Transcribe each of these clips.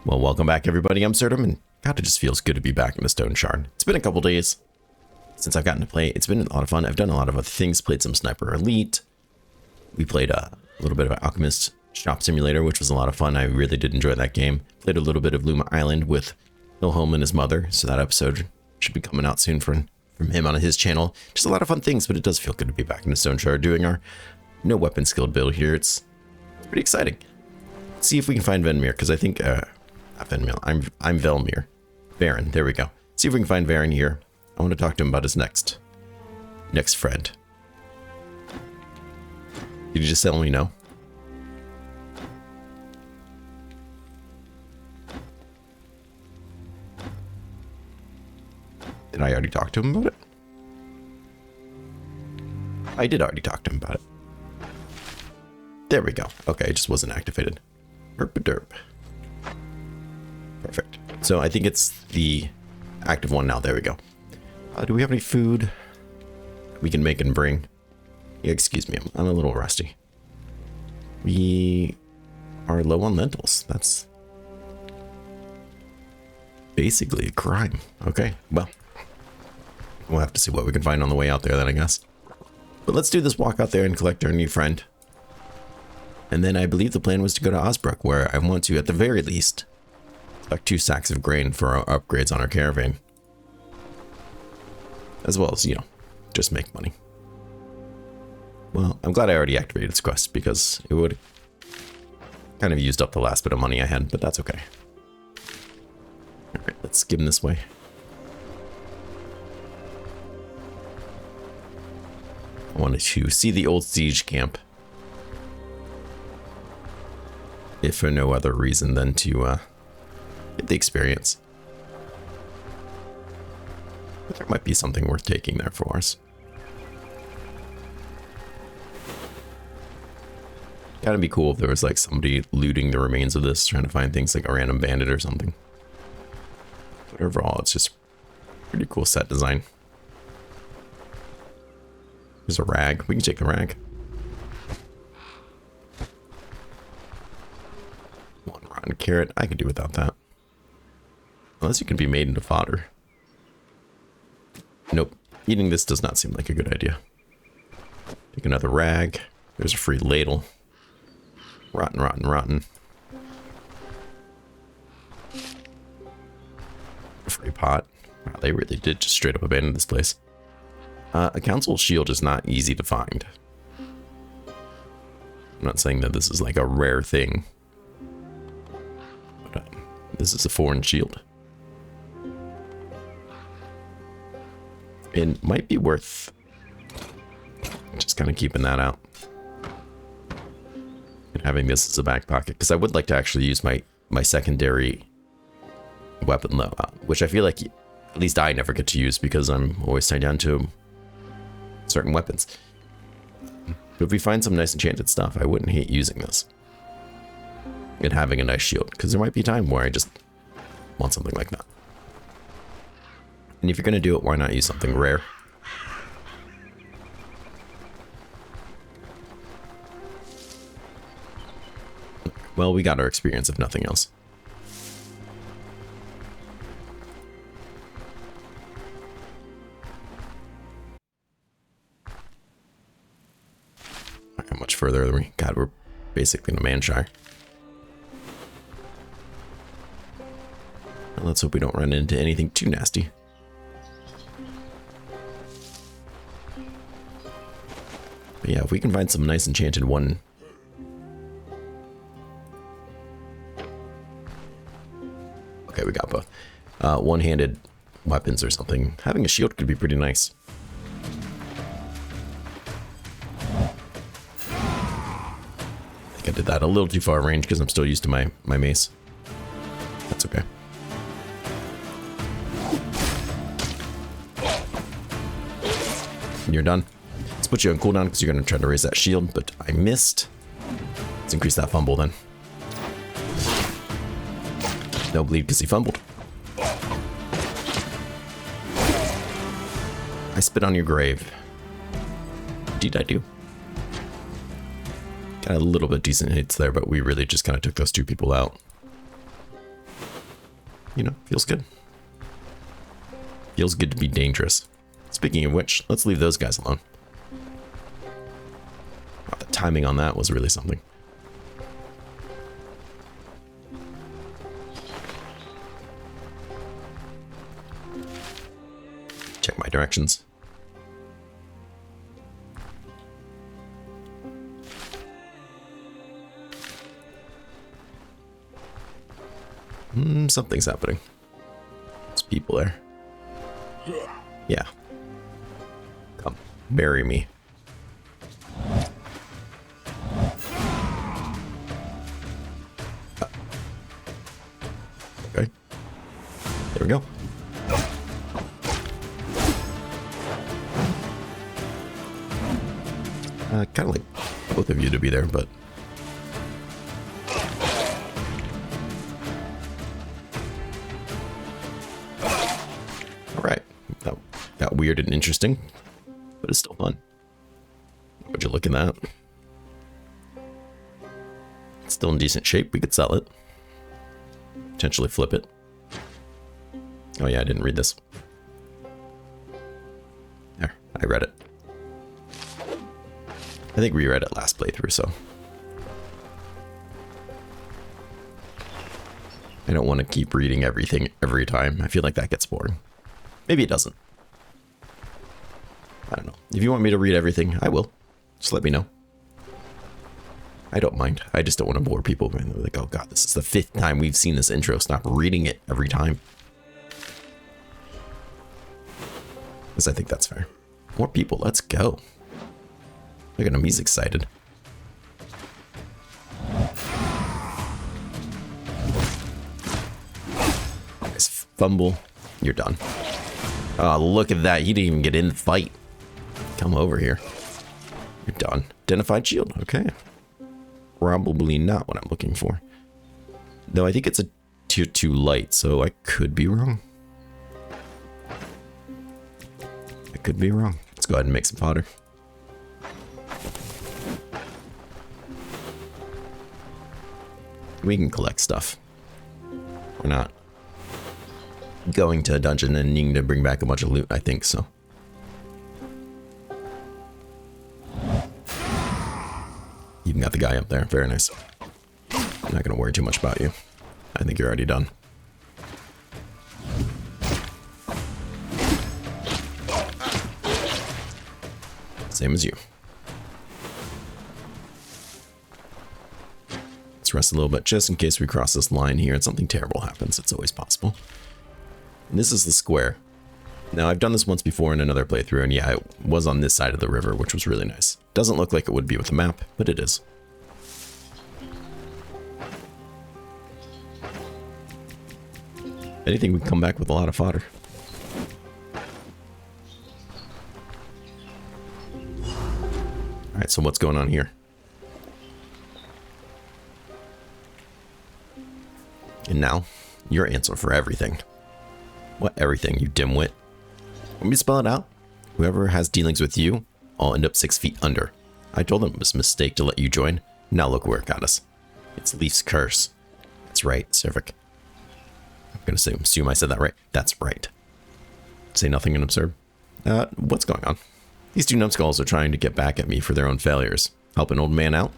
Well, welcome back, everybody. I'm Absurdum, and God, it just feels good to be back in the Stoneshard. It's been a couple days since I've gotten to play. It's been a lot of fun. I've done a lot of other things, played some Sniper Elite. We played a little bit of Alchemist Shop Simulator, which was a lot of fun. I really did enjoy that game. Played a little bit of Luma Island with Wilhelm and his mother, so that episode should be coming out soon from him on his channel. Just a lot of fun things, but it does feel good to be back in the Stoneshard doing our no weapon skilled build here. It's pretty exciting. Let's see if we can find Venmir, because I think not Venmir, I'm Velmir. Varen, there we go. See if we can find Varen here. I want to talk to him about his next friend. Did you just tell me no? Did I already talk to him about it? I did already talk to him about it. There we go. Okay, it just wasn't activated. Derp. Perfect. So I think it's the active one now. There we go. Do we have any food we can make and bring? Yeah, excuse me. I'm a little rusty. We are low on lentils. That's basically a crime. Okay, well, we'll have to see what we can find on the way out there then, I guess. But let's do this walk out there and collect our new friend. And then I believe the plan was to go to Osbrook, where I want to, at the very least, collect 2 sacks of grain for our upgrades on our caravan. As well as, you know, just make money. Well, I'm glad I already activated this quest, because it would kind of used up the last bit of money I had, but that's okay. Alright, let's skim this way. I wanted to see the old siege camp. If for no other reason than to get the experience. But there might be something worth taking there for us. Gotta be cool if there was like somebody looting the remains of this, trying to find things like a random bandit or something. But overall, it's just pretty cool set design. There's a rag. We can take the rag. One rotten carrot. I could do without that. Unless you can be made into fodder. Nope. Eating this does not seem like a good idea. Take another rag. There's a free ladle. Rotten, rotten, rotten. A free pot. Wow, they really did just straight up abandon this place. A council shield is not easy to find. I'm not saying that this is like a rare thing. But this is a foreign shield. It might be worth just kind of keeping that out. And having this as a back pocket. Because I would like to actually use my secondary weapon though. Which I feel like at least I never get to use because I'm always tied down to certain weapons. But if we find some nice enchanted stuff, I wouldn't hate using this. And having a nice shield. Because there might be a time where I just want something like that. And if you're going to do it, why not use something rare? Well, we got our experience if nothing else. How much further are we? God, we're basically in a Manshire. Well, let's hope we don't run into anything too nasty. But yeah, if we can find some nice enchanted one. Okay, we got both. One-handed weapons or something. Having a shield could be pretty nice. I think I did that a little too far range because I'm still used to my mace. That's okay. You're done. Let's put you on cooldown because you're going to try to raise that shield, but I missed. Let's increase that fumble then. No bleed because he fumbled. I spit on your grave. Indeed I do. Got a little bit decent hits there, but we really just kind of took those 2 people out. you know, feels good. Feels good to be dangerous. Speaking of which, let's leave those guys alone. Wow, the timing on that was really something. Check my directions. Something's happening. There's people there. Yeah. Come, bury me. Okay. There we go. Kind of like both of you to be there, but... Alright. That got weird and interesting, but it's still fun. Would you look at that? It's still in decent shape. We could sell it. Potentially flip it. Oh yeah, I didn't read this. There, I read it. I think we read it last playthrough, so... I don't want to keep reading everything every time. I feel like that gets boring. Maybe it doesn't. I don't know. If you want me to read everything, I will. Just let me know. I don't mind. I just don't want to bore people. And they're like, oh god, this is the 5th time we've seen this intro. Stop reading it every time. Because I think that's fair. More people, let's go. Look at him, he's excited. Nice fumble. You're done. Oh, look at that. He didn't even get in the fight. Come over here. You're done. Identified shield. Okay. Probably not what I'm looking for. Though I think it's a tier 2 light, so I could be wrong. I could be wrong. Let's go ahead and make some fodder. We can collect stuff. We're not going to a dungeon and needing to bring back a bunch of loot, I think, so. Even got the guy up there. Very nice. I'm not going to worry too much about you. I think you're already done. Same as you. Let's rest a little bit just in case we cross this line here and something terrible happens. It's always possible. And this is the square. Now, I've done this once before in another playthrough, and yeah, it was on this side of the river, which was really nice. Doesn't look like it would be with the map, but it is. If anything, we can come back with a lot of fodder. Alright, so what's going on here? And now, your answer for everything. What everything, you dimwit? Want me to spell it out? Whoever has dealings with you, I'll end up 6 feet under. I told them it was a mistake to let you join. Now look where it got us. It's Leif's curse. That's right, Cervic. I'm gonna assume I said that right. That's right. Say nothing and absurd. What's going on? These 2 numbskulls are trying to get back at me for their own failures. Help an old man out?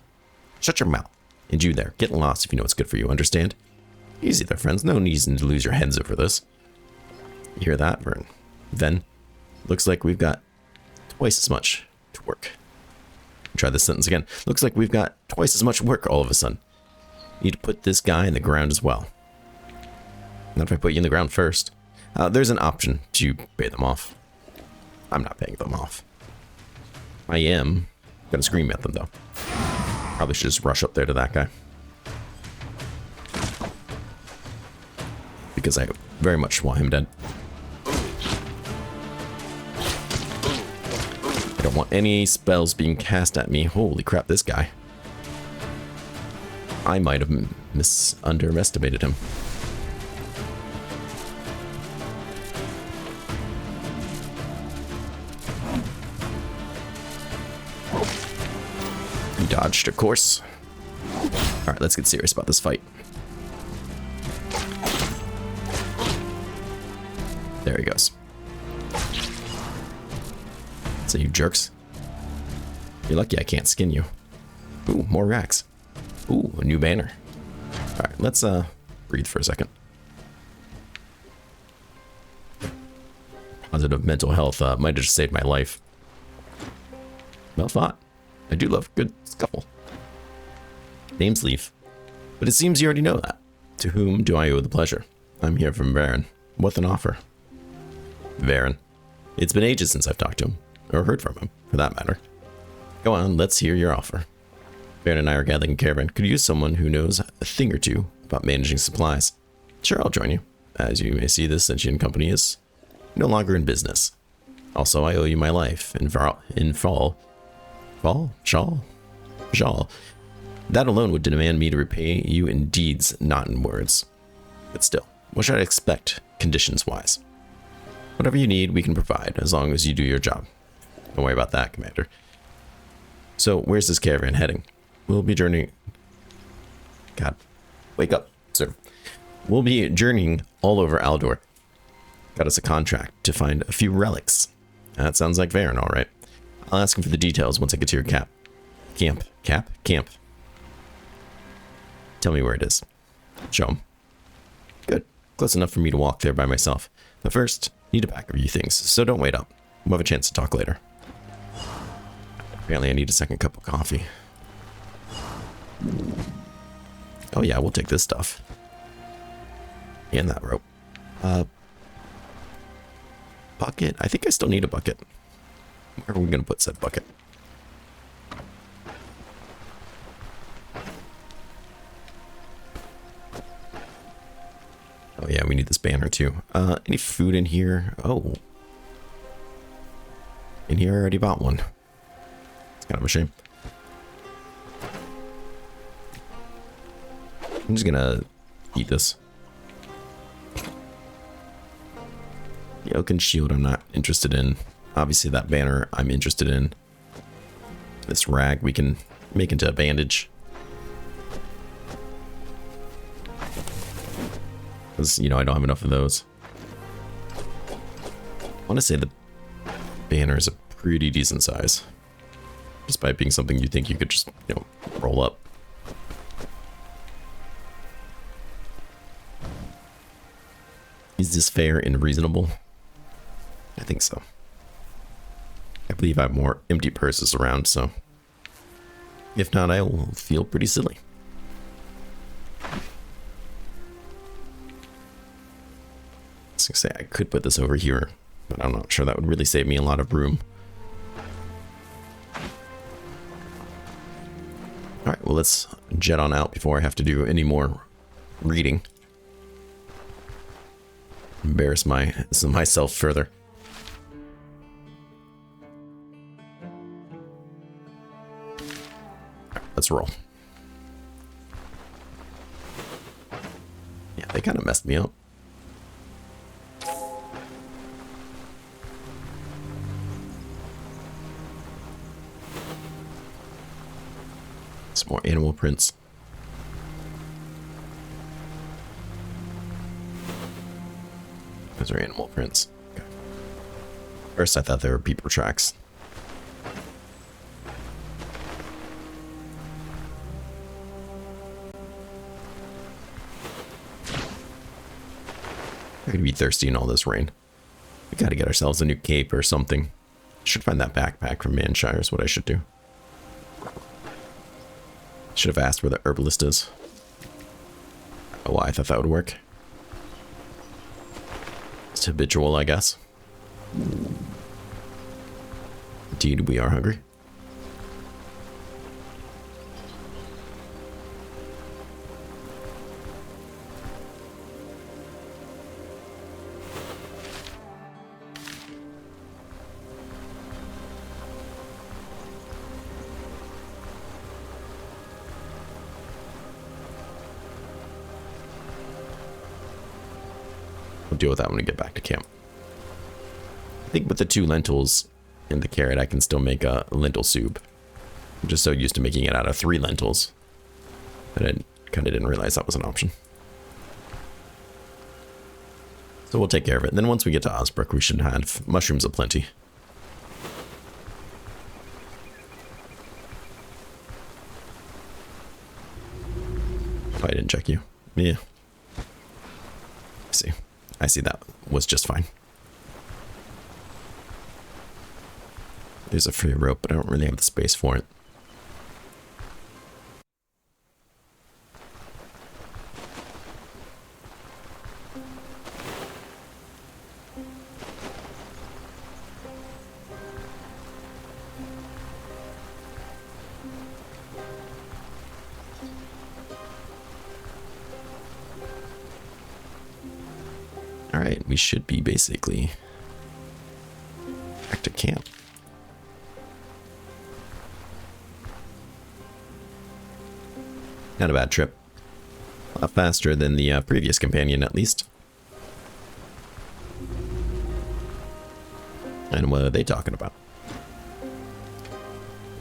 Shut your mouth. And you there, get lost if you know what's good for you, understand? Easy there, friends. No reason to lose your heads over this. You hear that, Vern? Then, looks like we've got twice as much to work. Try this sentence again. Looks like we've got twice as much work all of a sudden. Need to put this guy in the ground as well. Not if I put you in the ground first. There's an option to pay them off. I'm not paying them off. I am gonna scream at them though. Probably should just rush up there to that guy. Because I very much want him dead. I don't want any spells being cast at me. Holy crap, this guy. I might have underestimated him. He dodged, of course. Alright, let's get serious about this fight. There he goes. So you jerks. You're lucky I can't skin you. Ooh, more racks. Ooh, a new banner. Alright, let's breathe for a second. Positive mental health might have just saved my life. Well fought. I do love good scuffle. Name's Leif. But it seems you already know that. To whom do I owe the pleasure? I'm here from Varen. What's an offer? Varen. It's been ages since I've talked to him. Or heard from him, for that matter. Go on, let's hear your offer. Varen and I are gathering a caravan. Could use someone who knows a thing or two about managing supplies. Sure, I'll join you. As you may see, this sentient company is no longer in business. Also, I owe you my life in fall. Shal. That alone would demand me to repay you in deeds, not in words. But still, what should I expect, conditions-wise? Whatever you need, we can provide, as long as you do your job. Don't worry about that, Commander. So, where's this caravan heading? We'll be journeying... God, wake up, sir. We'll be journeying all over Aldor. Got us a contract to find a few relics. That sounds like Varen, all right. I'll ask him for the details once I get to your camp. Camp. Tell me where it is. Show him. Good. Close enough for me to walk there by myself. But first, need to pack a few things, so don't wait up. We'll have a chance to talk later. Apparently I need a second cup of coffee. Oh yeah, we'll take this stuff. And that rope. Bucket? I think I still need a bucket. Where are we going to put said bucket? Oh yeah, we need this banner too. Any food in here? Oh. In here I already bought one. It's kind of a shame. I'm just gonna eat this. The oaken shield I'm not interested in. Obviously that banner I'm interested in. This rag we can make into a bandage. Because, you know, I don't have enough of those. I want to say the banner is a pretty decent size. Despite being something you think you could just, you know, roll up. Is this fair and reasonable? I think so. I believe I have more empty purses around, so if not, I will feel pretty silly. I was gonna say I could put this over here, but I'm not sure that would really save me a lot of room. Alright, well let's jet on out before I have to do any more reading. Embarrass myself further. Let's roll. Yeah, they kind of messed me up. Some more animal prints. Those are animal prints. Okay. First I thought they were people tracks. We're gonna be thirsty in all this rain. We gotta get ourselves a new cape or something. Should find that backpack from Manshire is what I should do. Should have asked where the herbalist is. Oh, I thought that would work. It's habitual, I guess. Indeed, we are hungry. We'll deal with that when we get back to camp. I think with the 2 lentils and the carrot, I can still make a lentil soup. I'm just so used to making it out of 3 lentils that I kind of didn't realize that was an option. So we'll take care of it. And then once we get to Osbrook, we should have mushrooms aplenty. Oh, I didn't check you. Yeah. I see that was just fine. There's a free rope, but I don't really have the space for it. Alright, we should be basically back to camp. Not a bad trip. A lot faster than the previous companion, at least. And what are they talking about?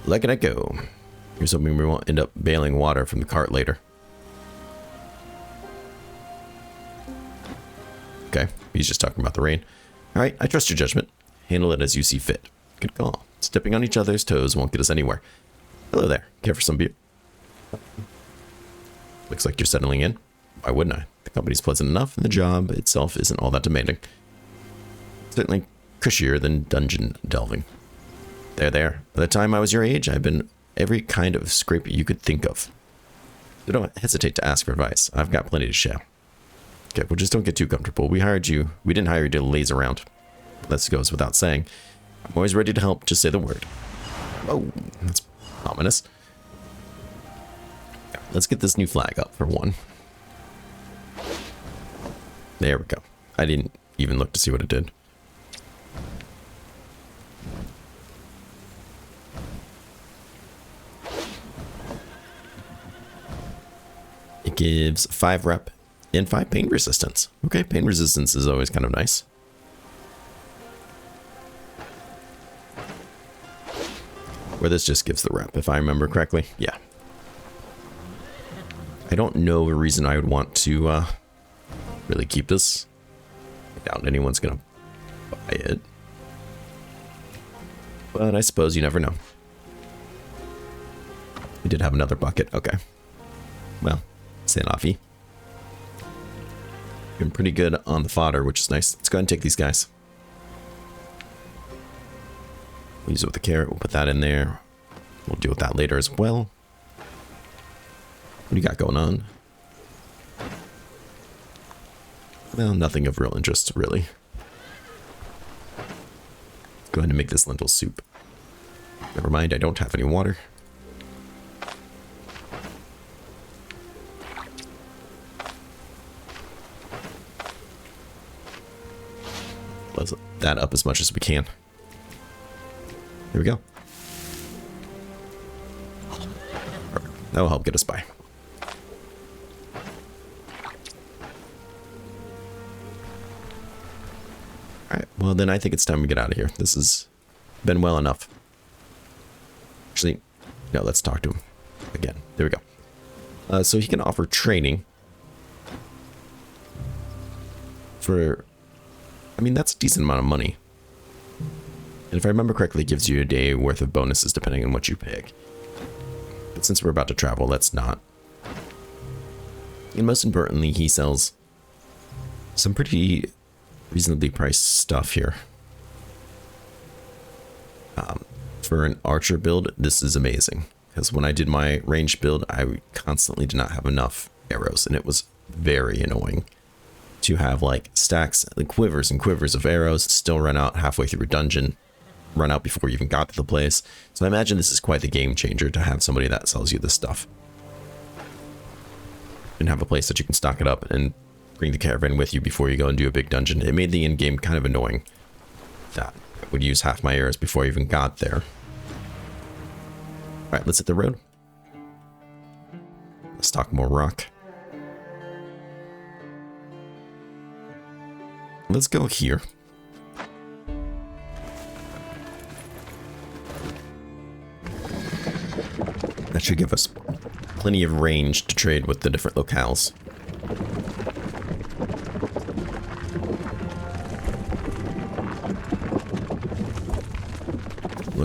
Letting it go. Here's hoping we won't end up bailing water from the cart later. Okay, he's just talking about the rain. Alright, I trust your judgment. Handle it as you see fit. Good call. Stepping on each other's toes won't get us anywhere. Hello there. Care for some beer? Looks like you're settling in. Why wouldn't I? The company's pleasant enough, and the job itself isn't all that demanding. Certainly cushier than dungeon delving. There. By the time I was your age, I've been every kind of scrape you could think of. So don't hesitate to ask for advice. I've got plenty to share. Okay, well, just don't get too comfortable. We didn't hire you to laze around. That goes without saying. I'm always ready to help, just say the word. Oh, that's ominous. Let's get this new flag up for one. There we go. I didn't even look to see what it did. It gives 5 rep and 5 pain resistance. Okay, pain resistance is always kind of nice. Where this just gives the rep, if I remember correctly. Yeah. I don't know a reason I would want to really keep this. I doubt anyone's going to buy it. But I suppose you never know. We did have another bucket. Okay. Well, Saint Offie. Been pretty good on the fodder, which is nice. Let's go ahead and take these guys. We'll use it with the carrot. We'll put that in there. We'll deal with that later as well. What do you got going on? Well, nothing of real interest, really. Go ahead and make this lentil soup. Never mind, I don't have any water. Let's that up as much as we can. Here we go. That will help get us by. Alright, well then I think it's time we get out of here. This has been well enough. Actually, no, let's talk to him again. There we go. So he can offer training for... I mean, that's a decent amount of money. And if I remember correctly, it gives you a day worth of bonuses depending on what you pick. But since we're about to travel, let's not. And most importantly, he sells some pretty reasonably priced stuff here. For an archer build, this is amazing. Because when I did my range build, I constantly did not have enough arrows, and it was very annoying to have like stacks, like quivers and quivers of arrows, still run out halfway through a dungeon, run out before you even got to the place. So I imagine this is quite the game changer to have somebody that sells you this stuff. And have a place that you can stock it up and bring the caravan with you before you go and do a big dungeon. It made the end game kind of annoying that I would use half my arrows before I even got there. Alright, let's hit the road. Let's talk more rock. Let's go here. That should give us plenty of range to trade with the different locales.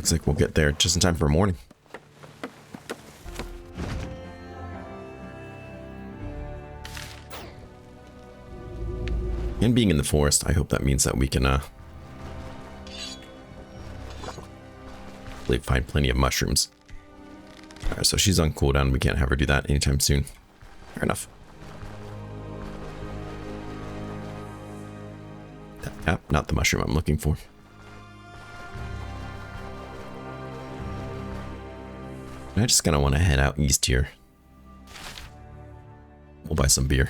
looks like we'll get there just in time for morning. And being in the forest, I hope that means that we can find plenty of mushrooms. Alright, so she's on cooldown. We can't have her do that anytime soon. Fair enough. Yep, not the mushroom I'm looking for. I just kind of want to head out east here. We'll buy some beer.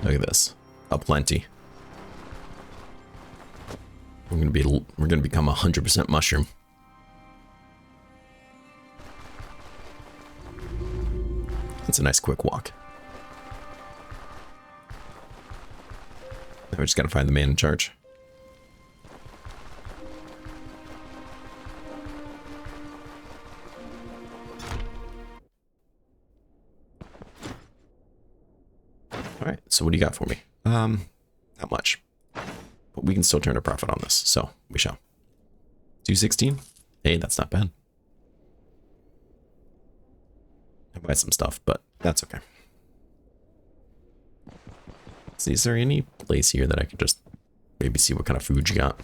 Look at this. Aplenty. We're gonna become 100% mushroom. That's a nice quick walk. Now we just gotta find the man in charge. Alright, so what do you got for me? Not much. But we can still turn a profit on this, so we shall. 216? Hey, that's not bad. I buy some stuff, but that's okay. So is there any place here that I could just maybe see what kind of food you got?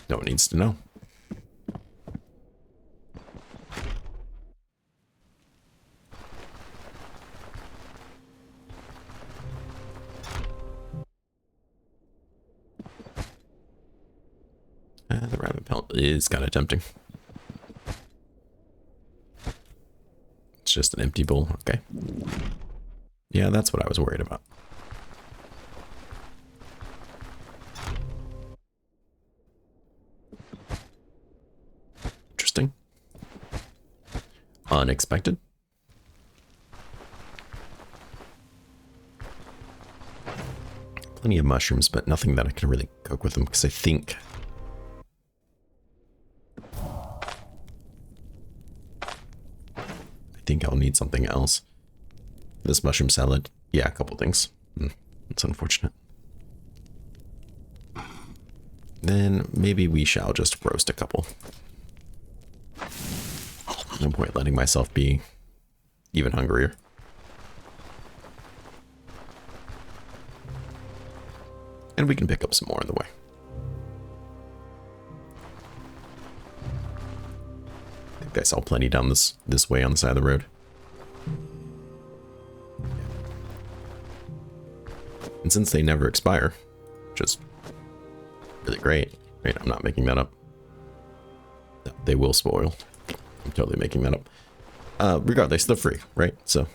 No one needs to know. The rabbit pelt is kind of tempting. It's just an empty bowl. Okay. Yeah, that's what I was worried about. Interesting. Unexpected. Plenty of mushrooms, but nothing that I can really cook with them because I think I'll need something else. This mushroom salad. Yeah, a couple things. It's unfortunate. Then maybe we shall just roast a couple. No point letting myself be even hungrier. And we can pick up some more on the way. I think I saw plenty down this way on the side of the road. And since they never expire, which is really great. Wait, I'm not making that up. No, they will spoil. I'm totally making that up. Regardless, they're free, right? So.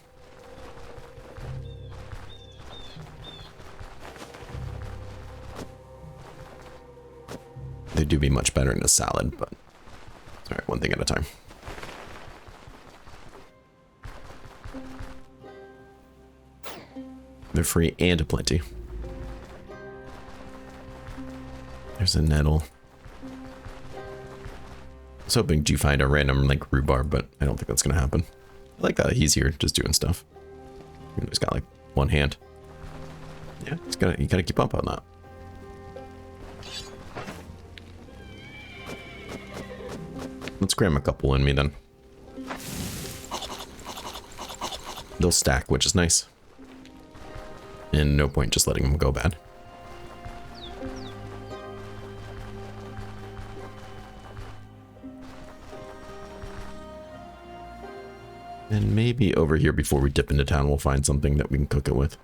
They do be much better in a salad, but it's alright, one thing at a time. They're free and aplenty. There's a nettle. I was hoping to find a random like rhubarb, but I don't think that's gonna happen. I like that he's here just doing stuff. He's got like one hand. Yeah, you gotta keep up on that. Let's cram a couple in me then. They'll stack, which is nice. And no point just letting them go bad. And maybe over here before we dip into town, we'll find something that we can cook it with.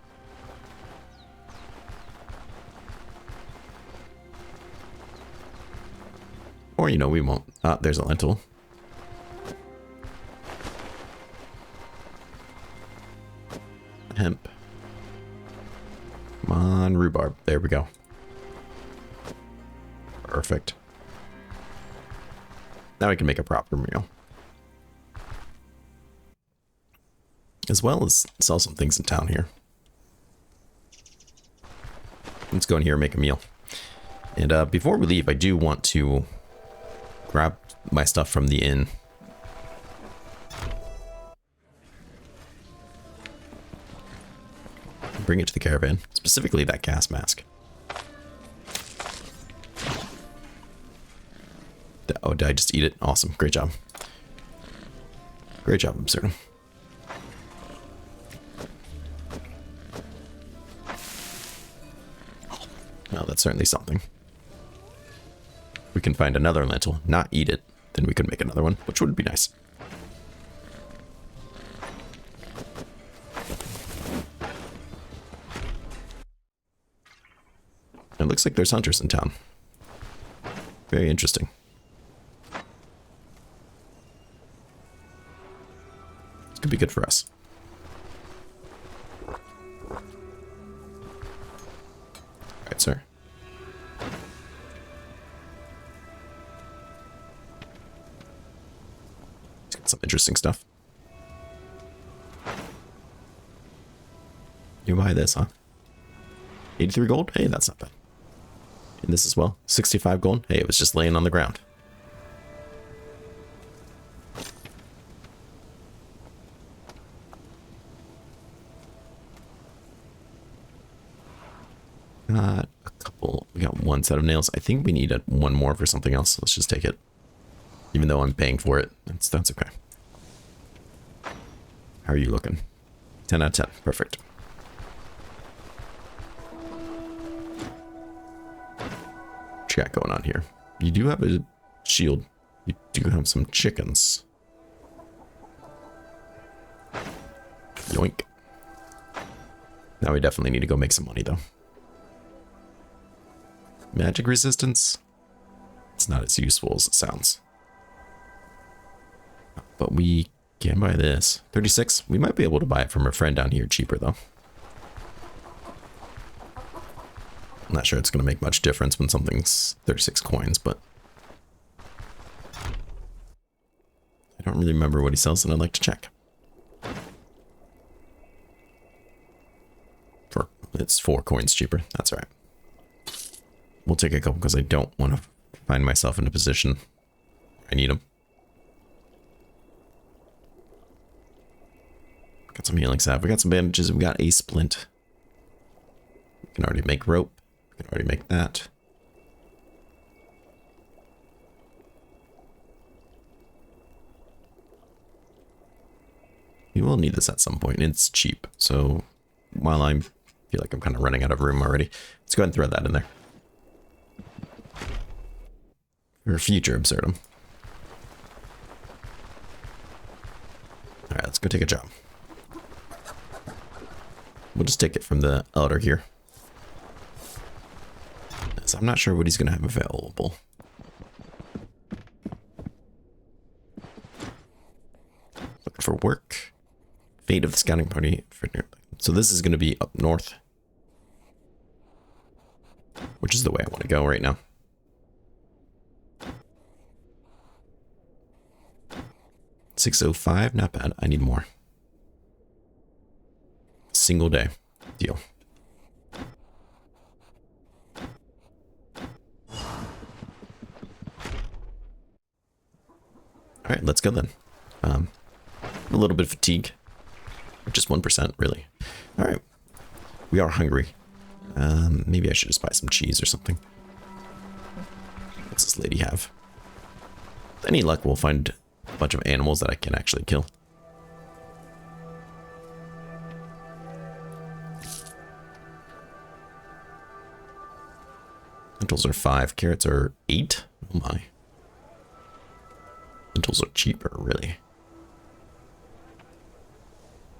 Or, you know, we won't. Ah, there's a lentil. Hemp. Come on, rhubarb. There we go. Perfect. Now we can make a proper meal. As well as sell some things in town here. let's go in here and make a meal. And before we leave, I do want to grab my stuff from the inn. Bring it to the caravan, specifically that gas mask. Oh, did I just eat it? Awesome. Great job. Great job, Absurdum. Well, that's certainly something. We can find another lentil, not eat it, then we could make another one, which would be nice. It looks like there's hunters in town. Very interesting. This could be good for us. Alright, sir. Let's get some interesting stuff. You buy this, huh? 83 gold? Hey, that's not bad. And this as well. 65 gold. Hey, it was just laying on the ground. Got a couple. We got one set of nails. I think we need one more for something else. Let's just take it. Even though I'm paying for it. That's okay. How are you looking? 10 out of 10. Perfect. What you got going on here? You do have a shield. You do have some chickens. Yoink. Now we definitely need to go make some money, though. Magic resistance? It's not as useful as it sounds. But we can buy this. 36. We might be able to buy it from a friend down here cheaper, though. I'm not sure it's going to make much difference when something's 36 coins, but I don't really remember what he sells, and I'd like to check. It's 4 coins cheaper. That's all right. We'll take a couple because I don't want to find myself in a position where I need them. Got some healing salve. We got some bandages. We got a splint. We can already make rope. We can already make that. We will need this at some point. It's cheap. So while I feel like I'm kind of running out of room already, let's go ahead and throw that in there. For future Absurdum. Alright, let's go take a job. We'll just take it from the Aldor here. So I'm not sure what he's going to have available. Looking for work. Fate of the scouting party. So this is going to be up north. Which is the way I want to go right now. $605, not bad. I need more. Single day. Deal. Alright, let's go then. A little bit of fatigue. Just 1%, really. Alright. We are hungry. Maybe I should just buy some cheese or something. What's this lady have? With any luck, we'll find a bunch of animals that I can actually kill. Lentils are 5, carrots are 8. Oh my. Lentils are cheaper, really.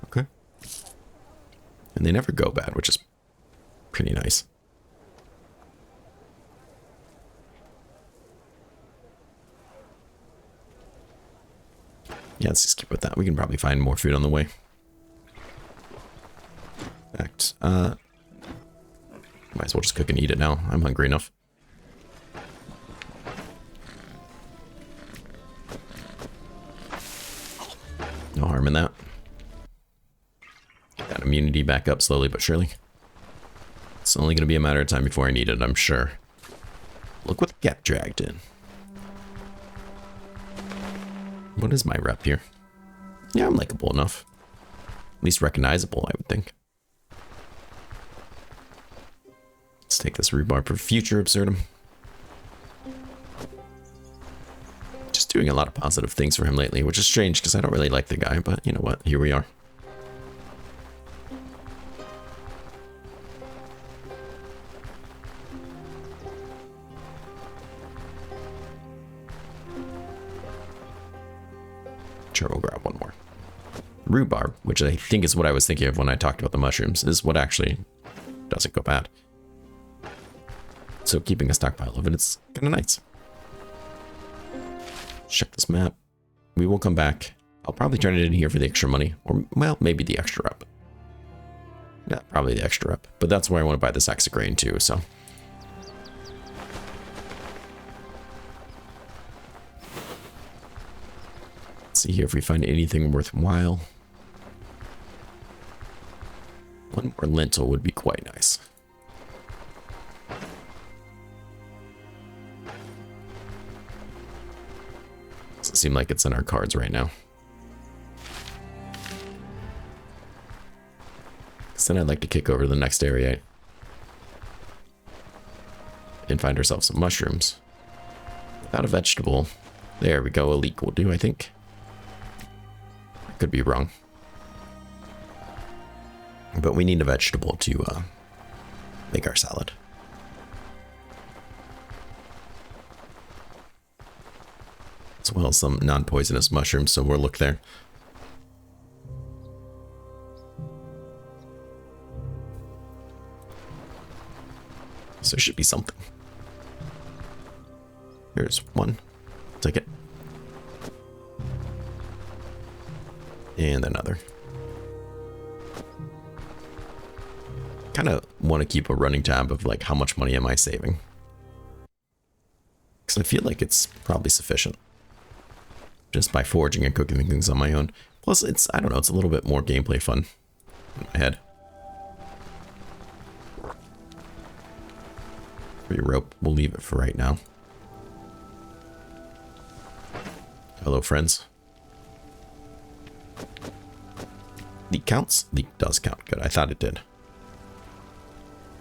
Okay. And they never go bad, which is pretty nice. Yeah, let's just keep with that. We can probably find more food on the way. In fact, might as well just cook and eat it now. I'm hungry enough. No harm in that. Get that immunity back up slowly but surely. Let's It's only going to be a matter of time before I need it, I'm sure. Look what get dragged in. What is my rep here? Yeah, I'm likable enough. At least recognizable, I would think. Let's take this rhubarb for future Absurdum. Just doing a lot of positive things for him lately, which is strange because I don't really like the guy, but you know what? Here we are. Sure, we'll grab one more. Rhubarb, which I think is what I was thinking of when I talked about the mushrooms, is what actually doesn't go bad. So keeping a stockpile of it, it's kind of nice. Check this map. We will come back. I'll probably turn it in here for the extra money. Or, well, maybe the extra rep. Yeah, probably the extra rep. But that's where I want to buy this axe of grain too, so. Let's see here if we find anything worthwhile. One more lentil would be quite nice. Doesn't seem like it's in our cards right now. Because then I'd like to kick over to the next area and find ourselves some mushrooms. Without a vegetable. There we go, a leek will do, I think. I could be wrong. But we need a vegetable to make our salad. As well as some non-poisonous mushrooms, so we'll look there. So there should be something. Here's one. Take it. And another. Kind of want to keep a running tab of like how much money am I saving. Because I feel like it's probably sufficient. Just by foraging and cooking things on my own. Plus it's, I don't know, it's a little bit more gameplay fun in my head. For your rope, we'll leave it for right now. Hello, friends. Leek counts? Leek does count. Good. I thought it did.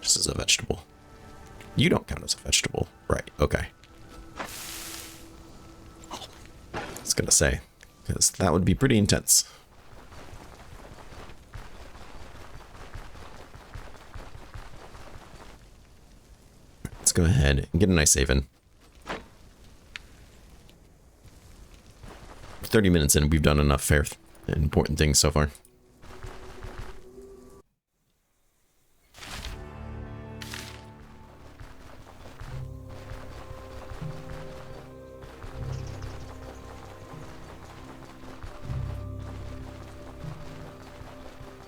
Just as a vegetable. You don't count as a vegetable. Right. Okay. I was going to say, because that would be pretty intense. Let's go ahead and get a nice save in. 30 minutes in, we've done enough fair and important things so far.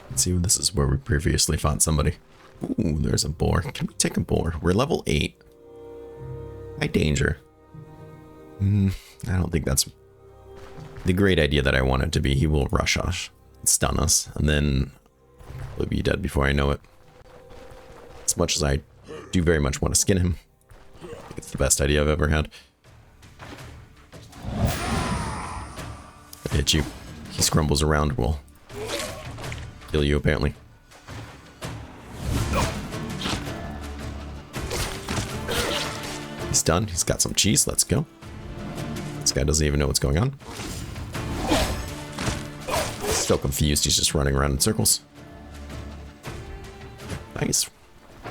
Let's see, this is where we previously fought somebody. Ooh, there's a boar. Can we take a boar? We're level 8. High danger. I don't think that's the great idea that I want it to be. He will rush us, stun us, and then we'll be dead before I know it. As much as I do very much want to skin him. I think it's the best idea I've ever had. If I hit you, he scrumbles around, we'll kill you apparently. He's done. He's got some cheese. Let's go. This guy doesn't even know what's going on. Still confused. He's just running around in circles. Nice.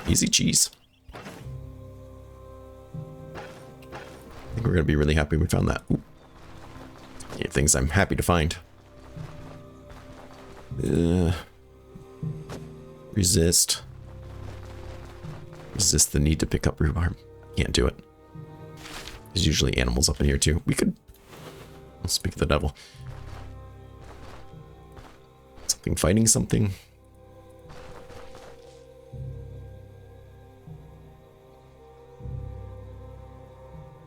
Easy cheese. I think we're going to be really happy we found that. Ooh. Yeah, things I'm happy to find. Resist. Resist the need to pick up rhubarb. Can't do it. There's usually animals up in here too. We could... I'll speak of the devil. Something fighting something.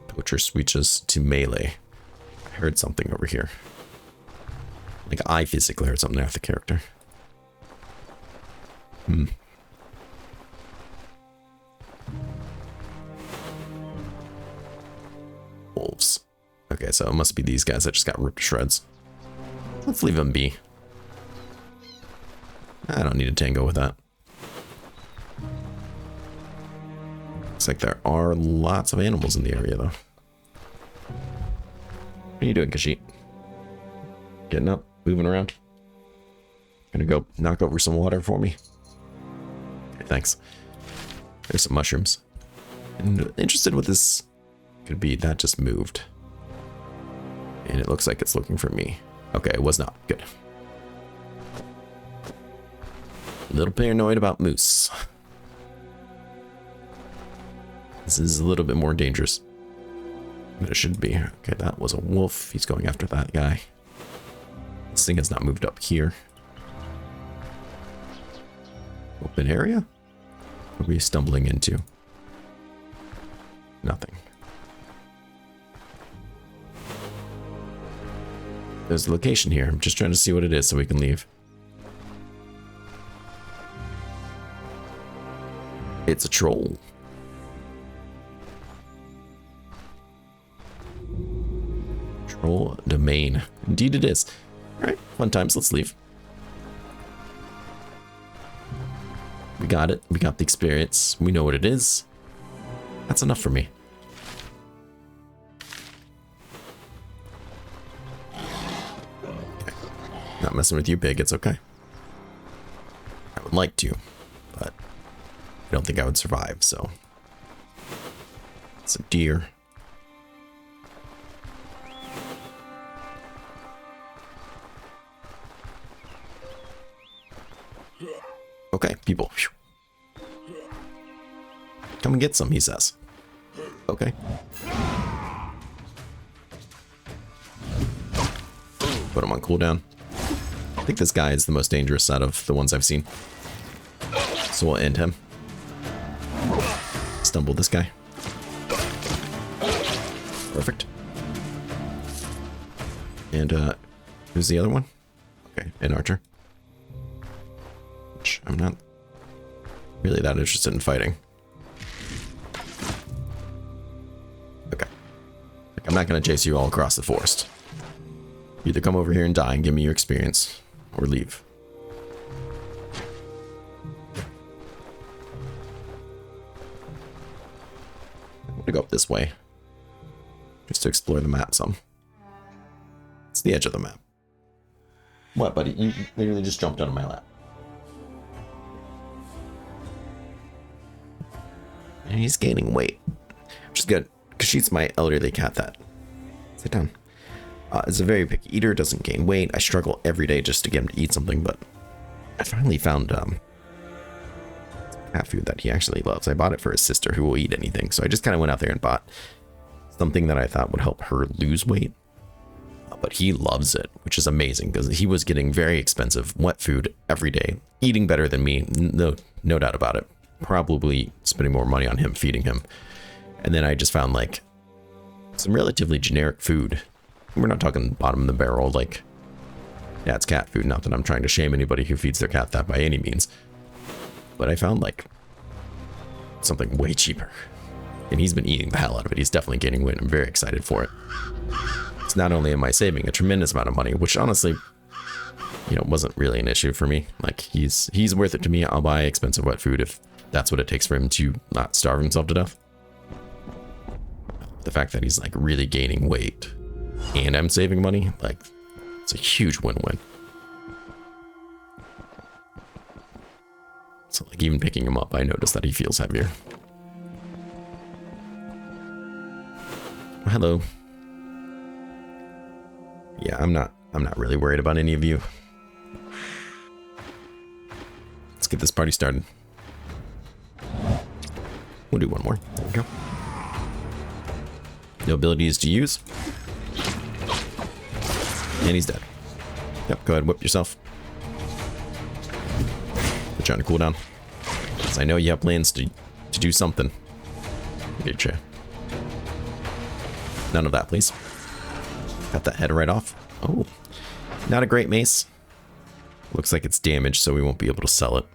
Poacher switches to melee. I heard something over here. Like I physically heard something off the character. so it must be these guys that just got ripped to shreds. Let's leave them be. I don't need to tango with that. Looks like there are lots of animals in the area, though. What are you doing, Kashyyyk? Getting up? Moving around? Gonna go knock over some water for me? Okay, thanks. There's some mushrooms. And interested what this could be. That just moved. And it looks like it's looking for me. Okay, it was not. Good. A little paranoid about moose. This is a little bit more dangerous than it should be. Okay, that was a wolf. He's going after that guy. This thing has not moved up here. Open area? What are we stumbling into? Nothing. There's a location here. I'm just trying to see what it is so we can leave. It's a troll. Troll domain. Indeed it is. Alright, fun times. Let's leave. We got it. We got the experience. We know what it is. That's enough for me. Okay. Not messing with you, pig. It's okay. I would like to, but I don't think I would survive, so. It's a deer. Okay, people. Come and get some, he says. Okay. Put him on cooldown. I think this guy is the most dangerous out of the ones I've seen. So we'll end him. Stumble this guy. Perfect. And, who's the other one? Okay, an archer. Which I'm not really that interested in fighting. Okay. Like, I'm not going to chase you all across the forest. Either come over here and die and give me your experience, or leave. I'm going to go up this way. Just to explore the map some. It's the edge of the map. What, buddy? You literally just jumped onto my lap. And he's gaining weight, which is good, because she's my elderly cat that. Sit down. Is a very picky eater, doesn't gain weight. I struggle every day just to get him to eat something, but I finally found cat food that he actually loves. I bought it for his sister who will eat anything, so I just kind of went out there and bought something that I thought would help her lose weight. But he loves it, which is amazing, because he was getting very expensive wet food every day, eating better than me, no doubt about it. Probably spending more money on him, feeding him. And then I just found like some relatively generic food. We're not talking bottom of the barrel, like, yeah, it's cat food. Not that I'm trying to shame anybody who feeds their cat that by any means. But I found like something way cheaper. And he's been eating the hell out of it. He's definitely gaining weight. I'm very excited for it. So not only am I saving a tremendous amount of money, which honestly, you know, wasn't really an issue for me. Like, he's worth it to me. I'll buy expensive wet food if that's what it takes for him to not starve himself to death. The fact that he's like really gaining weight and I'm saving money, like, it's a huge win-win. So like, even picking him up, I noticed that he feels heavier. Hello. Yeah, I'm not really worried about any of you. Let's get this party started. We'll do one more. There we go. No abilities to use. And he's dead. Yep, go ahead, whip yourself. We're trying to cool down. Because I know you have plans to do something. Get your chair. None of that, please. Cut that head right off. Oh, not a great mace. Looks like it's damaged, so we won't be able to sell it.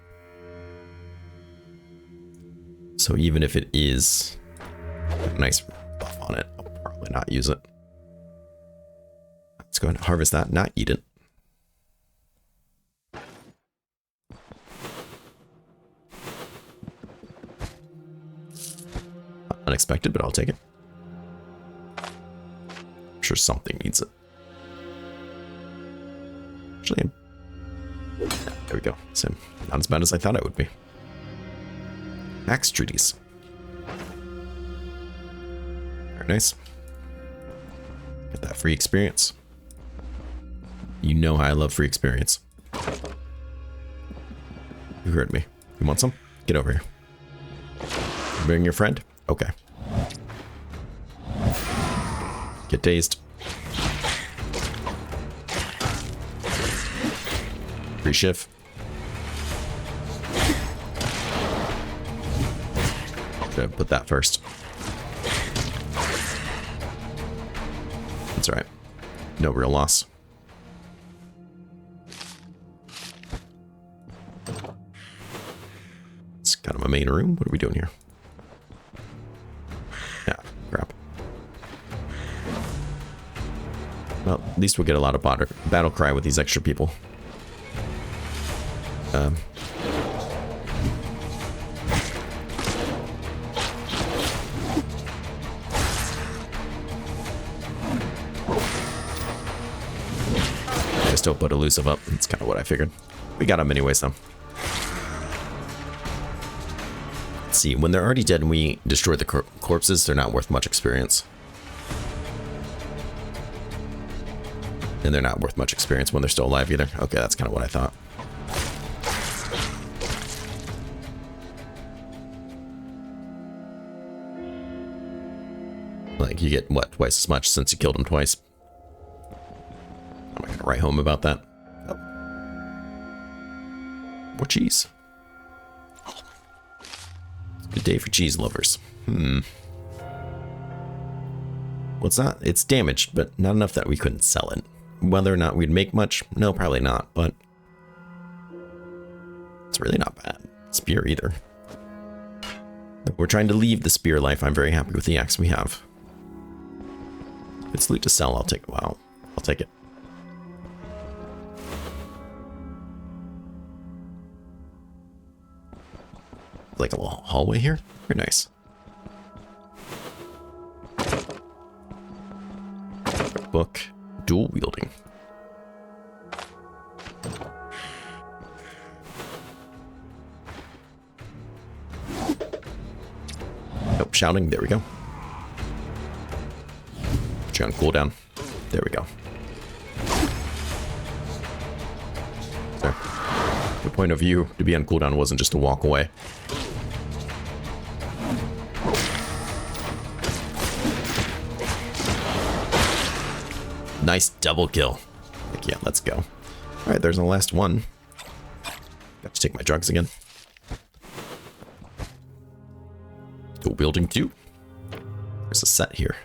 So even if it is a nice buff on it, I'll probably not use it. go ahead and harvest that, not eat it. Unexpected, but I'll take it. I'm sure something needs it. Actually, yeah, there we go. So, not as bad as I thought it would be. Max treaties. Very nice. Get that free experience. You know how I love free experience. You heard me. You want some? Get over here. Bring your friend? Okay. Get dazed. Free shift. Should have put that first. That's alright. No real loss. It's kind of a main room. What are we doing here? Yeah, crap. Well, at least we'll get a lot of battle cry with these extra people. I still put elusive up. That's kind of what I figured. We got him anyways, though. Let's see. When they're already dead and we destroy the corpses, they're not worth much experience. And they're not worth much experience when they're still alive either. Okay, that's kind of what I thought. Like, you get, what, twice as much since you killed him twice. I'm not gonna write home about that. Oh. More cheese. It's a good day for cheese lovers. Well, it's damaged, but not enough that we couldn't sell it. Whether or not we'd make much, no, probably not, but it's really not bad. Spear either. We're trying to leave the spear life. I'm very happy with the axe we have. If it's loot to sell, I'll take it. Wow, I'll take it. Like a little hallway here. Very nice. Book. Dual wielding. Nope, shouting. There we go. Put you on cooldown. There we go. There. The point of view to be on cooldown wasn't just to walk away. Nice double kill. Heck yeah, let's go. Alright, there's the last one. Got to take my drugs again. Dual wielding 2. There's a set here.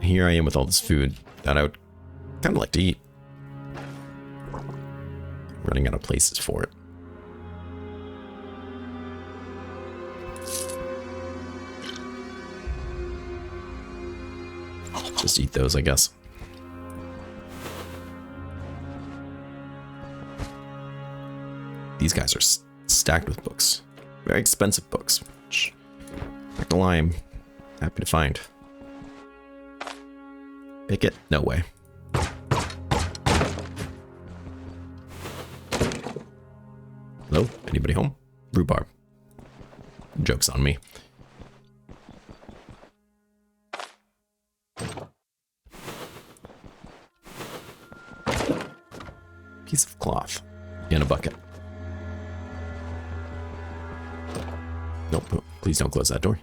Here I am with all this food that I would kind of like to eat. Running out of places for it. Just eat those, I guess. These guys are stacked with books. Very expensive books, which, not gonna lie, I'm happy to find. Pick it? No way. Hello? Anybody home? Rhubarb. Joke's on me. Piece of cloth in a bucket. Nope, please don't close that door.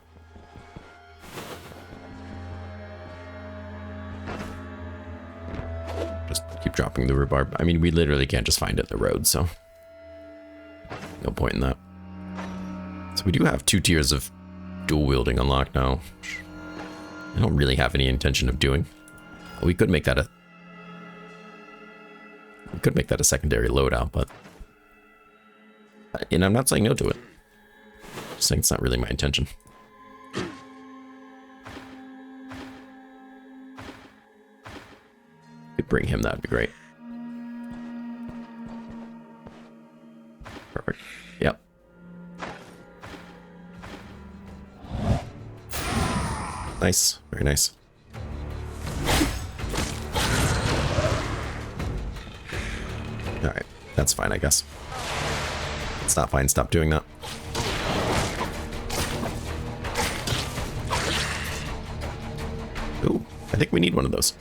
Just keep dropping the rhubarb. I mean, we literally can't just find it at the road, so no point in that. So we do have 2 tiers of dual wielding unlocked now. I don't really have any intention of doing. We could make that a secondary loadout, but and I'm not saying no to it. Just saying it's not really my intention. bring him, that'd be great. Perfect. Yep. Nice. Very nice. Alright. That's fine, I guess. It's not fine. Stop doing that. Ooh. I think we need one of those.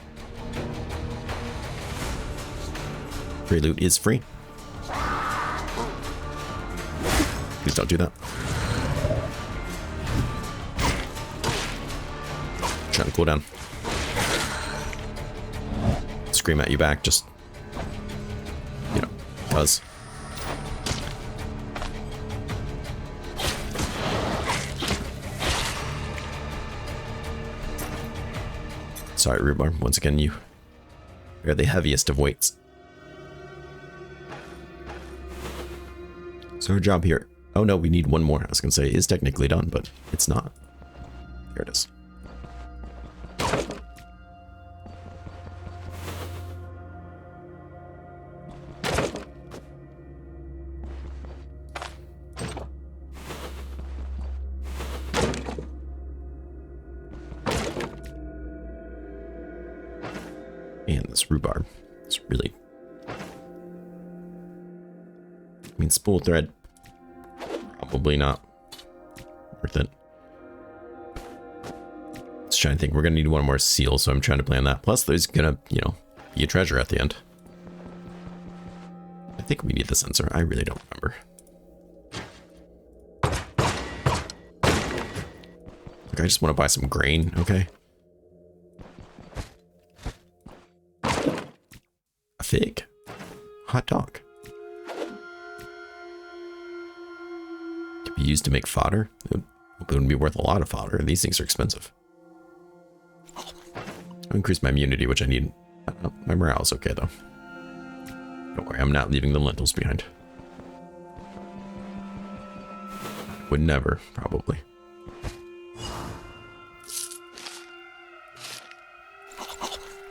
Free loot is free. Please don't do that. Trying to cool down. Scream at you back, just, you know, cuz. Sorry, Rhubarb. Once again, you are the heaviest of weights. So our job here. Oh no, we need one more. I was going to say, is technically done, but it's not. There it is. And this rhubarb is really... I mean, spool thread. Probably not worth it. Just trying to think. We're going to need one more seal, so I'm trying to plan that. Plus, there's going to, you know, be a treasure at the end. I think we need the sensor. I really don't remember. Like, I just want to buy some grain, okay? A fig. Hot dog. Be used to make fodder. It wouldn't be worth a lot of fodder. These things are expensive. I'll increase my immunity, which I need. My morale's okay though. Don't worry, I'm not leaving the lentils behind. Would never, probably.